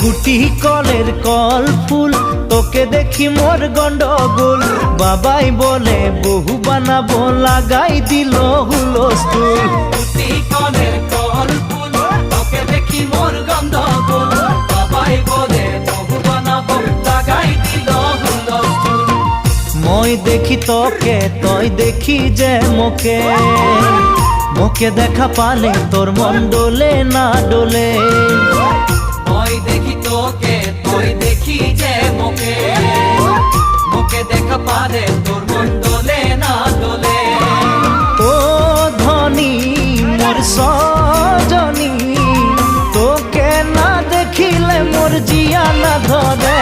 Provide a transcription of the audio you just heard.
গুটি কলের কল ফুল, তোকে দেখি মোর গন্ডগোল। বাবাই বলে বহু বানাবো, লাগাই দিল হুলস্থুল। গুটি কলের কল ফুল, তোকে দেখি মোর গন্ডগোল। বাবাই বলে বহু বানাবো, লাগাই দিল হুলস্থুল। মই দেখি তোকে, তই দেখি যে মোকে, মোকে দেখা পালে তোর মন ডোলে না ডোলে। মই দেখি তোকে, তুই দেখি যে মোকে, মোকে দেখা পালে তোর মন দোলে না দোলে। ও ধনী মোর সজনী, তোকে না দেখিলে মোর জিয়া না ধরে।